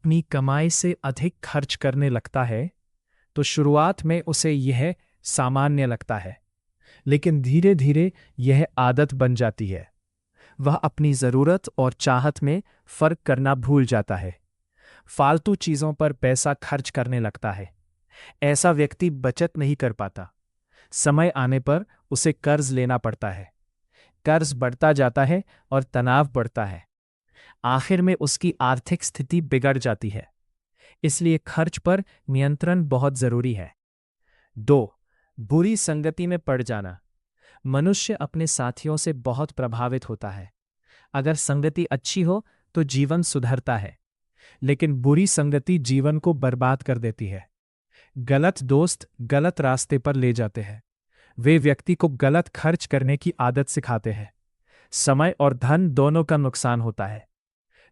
अपनी कमाई से अधिक खर्च करने लगता है तो शुरुआत में उसे यह सामान्य लगता है, लेकिन धीरे धीरे यह आदत बन जाती है। वह अपनी ज़रूरत और चाहत में फ़र्क करना भूल जाता है। फालतू चीज़ों पर पैसा खर्च करने लगता है। ऐसा व्यक्ति बचत नहीं कर पाता। समय आने पर उसे कर्ज लेना पड़ता है। कर्ज बढ़ता जाता है और तनाव बढ़ता है। आखिर में उसकी आर्थिक स्थिति बिगड़ जाती है। इसलिए खर्च पर नियंत्रण बहुत जरूरी है। 2. बुरी संगति में पड़ जाना। मनुष्य अपने साथियों से बहुत प्रभावित होता है। अगर संगति अच्छी हो तो जीवन सुधरता है, लेकिन बुरी संगति जीवन को बर्बाद कर देती है। गलत दोस्त गलत रास्ते पर ले जाते हैं। वे व्यक्ति को गलत खर्च करने की आदत सिखाते हैं। समय और धन दोनों का नुकसान होता है।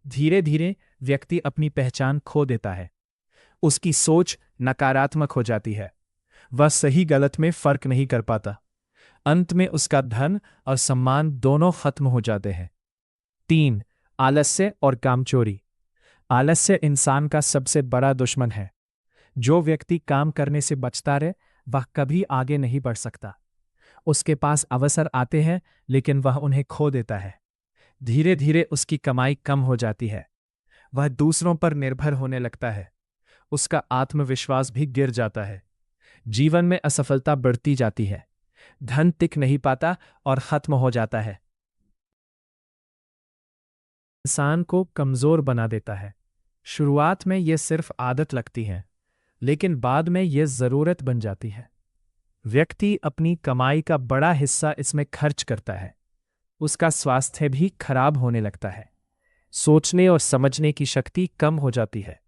धीरे धीरे व्यक्ति अपनी पहचान खो देता है। उसकी सोच नकारात्मक हो जाती है। वह सही गलत में फर्क नहीं कर पाता। अंत में उसका धन और सम्मान दोनों खत्म हो जाते हैं। 3. आलस्य और कामचोरी। आलस्य इंसान का सबसे बड़ा दुश्मन है। जो व्यक्ति काम करने से बचता रहे वह कभी आगे नहीं बढ़ सकता। उसके पास अवसर आते हैं लेकिन वह उन्हें खो देता है। धीरे धीरे उसकी कमाई कम हो जाती है। वह दूसरों पर निर्भर होने लगता है। उसका आत्मविश्वास भी गिर जाता है। जीवन में असफलता बढ़ती जाती है। धन टिक नहीं पाता और खत्म हो जाता है। इंसान को कमजोर बना देता है। शुरुआत में यह सिर्फ आदत लगती है, लेकिन बाद में यह जरूरत बन जाती है। व्यक्ति अपनी कमाई का बड़ा हिस्सा इसमें खर्च करता है। उसका स्वास्थ्य भी खराब होने लगता है। सोचने और समझने की शक्ति कम हो जाती है।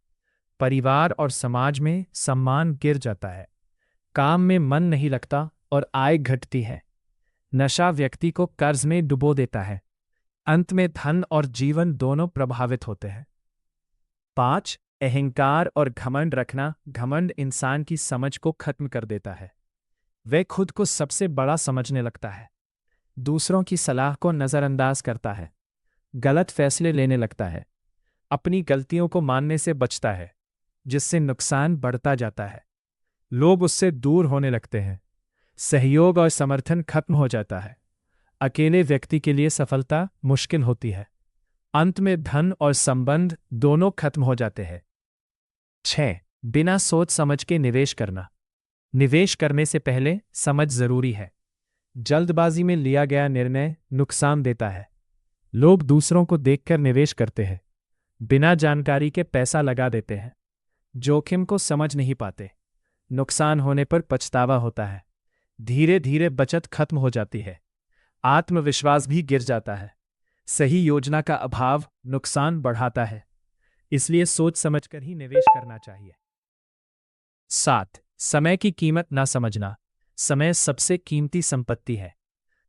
परिवार और समाज में सम्मान गिर जाता है। काम में मन नहीं लगता और आय घटती है। नशा व्यक्ति को कर्ज में डुबो देता है। अंत में धन और जीवन दोनों प्रभावित होते हैं। 5. अहंकार और घमंड रखना। घमंड इंसान की समझ को खत्म कर देता है। वह खुद को सबसे बड़ा समझने लगता है। दूसरों की सलाह को नज़रअंदाज करता है। गलत फैसले लेने लगता है। अपनी गलतियों को मानने से बचता है, जिससे नुकसान बढ़ता जाता है। लोग उससे दूर होने लगते हैं। सहयोग और समर्थन खत्म हो जाता है। अकेले व्यक्ति के लिए सफलता मुश्किल होती है। अंत में धन और संबंध दोनों खत्म हो जाते हैं। 6. बिना सोच समझ के निवेश करना। निवेश करने से पहले समझ जरूरी है। जल्दबाजी में लिया गया निर्णय नुकसान देता है। लोग दूसरों को देखकर निवेश करते हैं। बिना जानकारी के पैसा लगा देते हैं। जोखिम को समझ नहीं पाते। नुकसान होने पर पछतावा होता है। धीरे धीरे बचत खत्म हो जाती है। आत्मविश्वास भी गिर जाता है। सही योजना का अभाव नुकसान बढ़ाता है। इसलिए सोच समझकर ही निवेश करना चाहिए। 7. समय की कीमत ना समझना। समय सबसे कीमती संपत्ति है।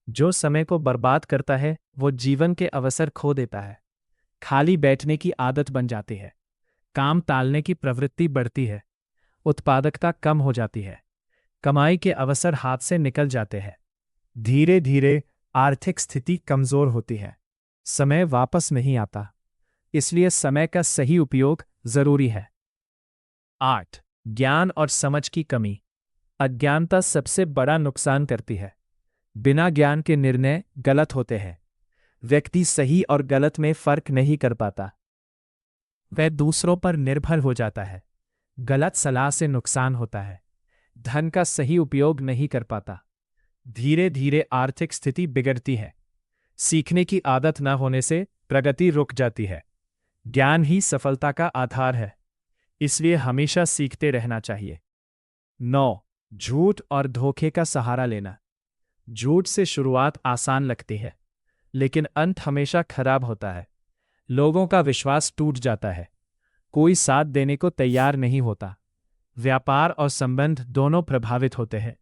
जो समय को बर्बाद करता है वो जीवन के अवसर खो देता है। खाली बैठने की आदत बन जाती है। काम टालने की प्रवृत्ति बढ़ती है। उत्पादकता कम हो जाती है। कमाई के अवसर हाथ से निकल जाते हैं। धीरे धीरे आर्थिक स्थिति कमजोर होती है। समय वापस नहीं आता। इसलिए समय का सही उपयोग जरूरी है। 8. ज्ञान और समझ की कमी। अज्ञानता सबसे बड़ा नुकसान करती है। बिना ज्ञान के निर्णय गलत होते हैं। व्यक्ति सही और गलत में फर्क नहीं कर पाता। वह दूसरों पर निर्भर हो जाता है। गलत सलाह से नुकसान होता है। धन का सही उपयोग नहीं कर पाता। धीरे धीरे आर्थिक स्थिति बिगड़ती है। सीखने की आदत न होने से प्रगति रुक जाती है। ज्ञान ही सफलता का आधार है। इसलिए हमेशा सीखते रहना चाहिए। 9. झूठ और धोखे का सहारा लेना। झूठ से शुरुआत आसान लगती है, लेकिन अंत हमेशा खराब होता है। लोगों का विश्वास टूट जाता है। कोई साथ देने को तैयार नहीं होता। व्यापार और संबंध दोनों प्रभावित होते हैं।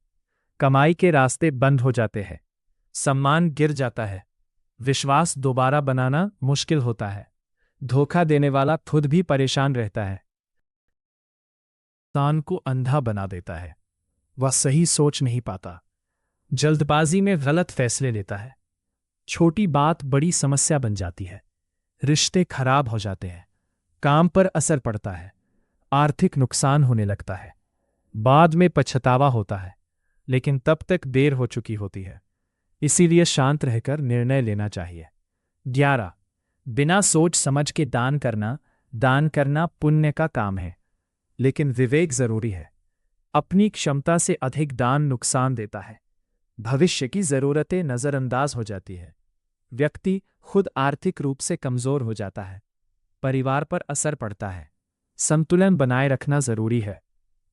कमाई के रास्ते बंद हो जाते हैं। सम्मान गिर जाता है। विश्वास दोबारा बनाना मुश्किल होता है। धोखा देने वाला खुद भी परेशान रहता है। इंसान को अंधा बना देता है। वह सही सोच नहीं पाता। जल्दबाजी में गलत फैसले लेता है। छोटी बात बड़ी समस्या बन जाती है। रिश्ते खराब हो जाते हैं। काम पर असर पड़ता है, आर्थिक नुकसान होने लगता है, बाद में पछतावा होता है, लेकिन तब तक देर हो चुकी होती है। इसीलिए शांत रहकर निर्णय लेना चाहिए। 11. बिना सोच समझ के दान करना पुण्य का काम है, लेकिन विवेक जरूरी है। अपनी क्षमता से अधिक दान नुकसान देता है, भविष्य की जरूरतें नजरअंदाज हो जाती है, व्यक्ति खुद आर्थिक रूप से कमजोर हो जाता है, परिवार पर असर पड़ता है। संतुलन बनाए रखना जरूरी है।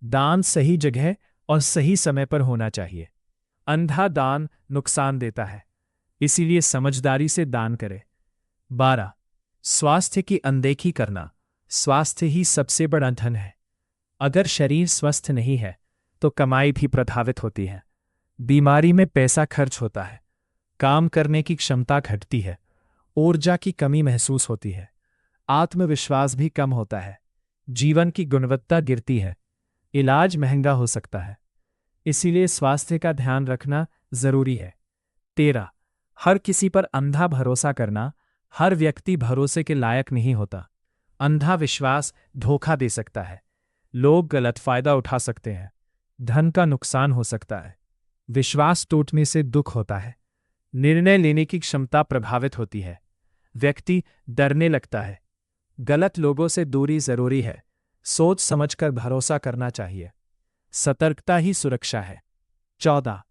दान सही जगह और सही समय पर होना चाहिए। अंधा दान नुकसान देता है, इसीलिए समझदारी से दान करें। 12. स्वास्थ्य की अनदेखी करना। स्वास्थ्य ही सबसे बड़ा धन है। अगर शरीर स्वस्थ नहीं है तो कमाई भी प्रभावित होती है। बीमारी में पैसा खर्च होता है, काम करने की क्षमता घटती है, ऊर्जा की कमी महसूस होती है, आत्मविश्वास भी कम होता है, जीवन की गुणवत्ता गिरती है, इलाज महंगा हो सकता है। इसीलिए स्वास्थ्य का ध्यान रखना जरूरी है। 13. हर किसी पर अंधा भरोसा करना। हर व्यक्ति भरोसे के लायक नहीं होता। अंधा विश्वास धोखा दे सकता है, लोग गलत फायदा उठा सकते हैं, धन का नुकसान हो सकता है। विश्वास टूटने से दुख होता है, निर्णय लेने की क्षमता प्रभावित होती है, व्यक्ति डरने लगता है। गलत लोगों से दूरी जरूरी है, सोच समझकर भरोसा करना चाहिए। सतर्कता ही सुरक्षा है। 14.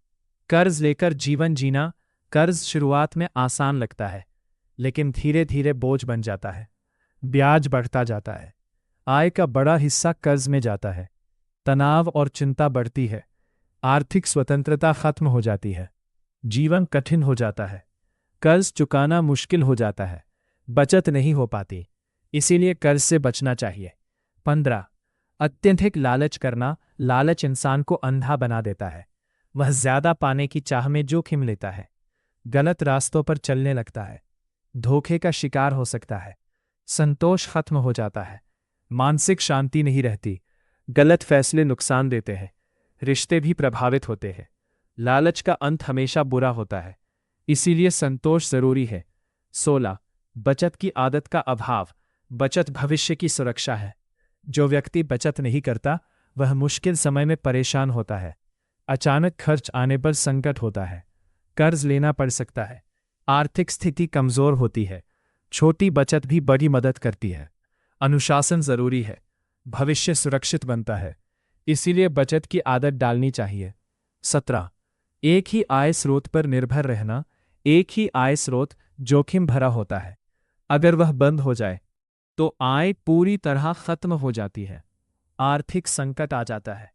कर्ज लेकर जीवन जीना। कर्ज शुरुआत में आसान लगता है, लेकिन धीरे धीरे बोझ बन जाता है, ब्याज बढ़ता जाता है, आय का बड़ा हिस्सा कर्ज में जाता है, तनाव और चिंता बढ़ती है, आर्थिक स्वतंत्रता खत्म हो जाती है, जीवन कठिन हो जाता है, कर्ज चुकाना मुश्किल हो जाता है, बचत नहीं हो पाती, इसीलिए कर्ज से बचना चाहिए। 15. अत्यधिक लालच करना। लालच इंसान को अंधा बना देता है, वह ज्यादा पाने की चाह में जोखिम लेता है, गलत रास्तों पर चलने लगता है, धोखे का शिकार हो सकता है, संतोष खत्म हो जाता है, मानसिक शांति नहीं रहती, गलत फैसले नुकसान देते हैं, रिश्ते भी प्रभावित होते हैं। लालच का अंत हमेशा बुरा होता है, इसीलिए संतोष जरूरी है। 16. बचत की आदत का अभाव। बचत भविष्य की सुरक्षा है। जो व्यक्ति बचत नहीं करता वह मुश्किल समय में परेशान होता है, अचानक खर्च आने पर संकट होता है, कर्ज लेना पड़ सकता है, आर्थिक स्थिति कमजोर होती है। छोटी बचत भी बड़ी मदद करती है। अनुशासन जरूरी है, भविष्य सुरक्षित बनता है, इसीलिए बचत की आदत डालनी चाहिए। 17. एक ही आय स्रोत पर निर्भर रहना। एक ही आय स्रोत जोखिम भरा होता है, अगर वह बंद हो जाए तो आय पूरी तरह खत्म हो जाती है, आर्थिक संकट आ जाता है,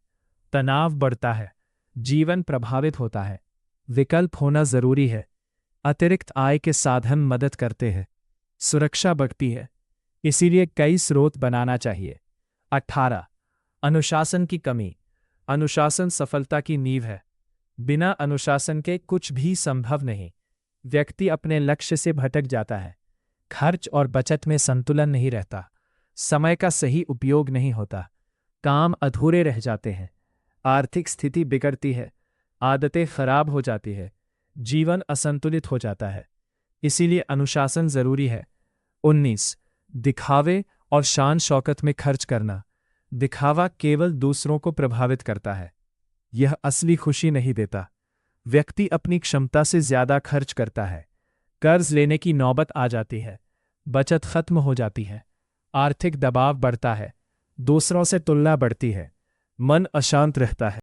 तनाव बढ़ता है, जीवन प्रभावित होता है। विकल्प होना जरूरी है। अतिरिक्त आय के साधन मदद करते हैं, सुरक्षा बढ़ती है, इसीलिए कई स्रोत बनाना चाहिए। 18. अनुशासन की कमी। अनुशासन सफलता की नींव है, बिना अनुशासन के कुछ भी संभव नहीं। व्यक्ति अपने लक्ष्य से भटक जाता है, खर्च और बचत में संतुलन नहीं रहता, समय का सही उपयोग नहीं होता, काम अधूरे रह जाते हैं, आर्थिक स्थिति बिगड़ती है, आदतें खराब हो जाती है, जीवन असंतुलित हो जाता है, इसीलिए अनुशासन जरूरी है। 19. दिखावे और शान शौकत में खर्च करना। दिखावा केवल दूसरों को प्रभावित करता है, यह असली खुशी नहीं देता। व्यक्ति अपनी क्षमता से ज्यादा खर्च करता है, कर्ज लेने की नौबत आ जाती है, बचत खत्म हो जाती है, आर्थिक दबाव बढ़ता है, दूसरों से तुलना बढ़ती है, मन अशांत रहता है।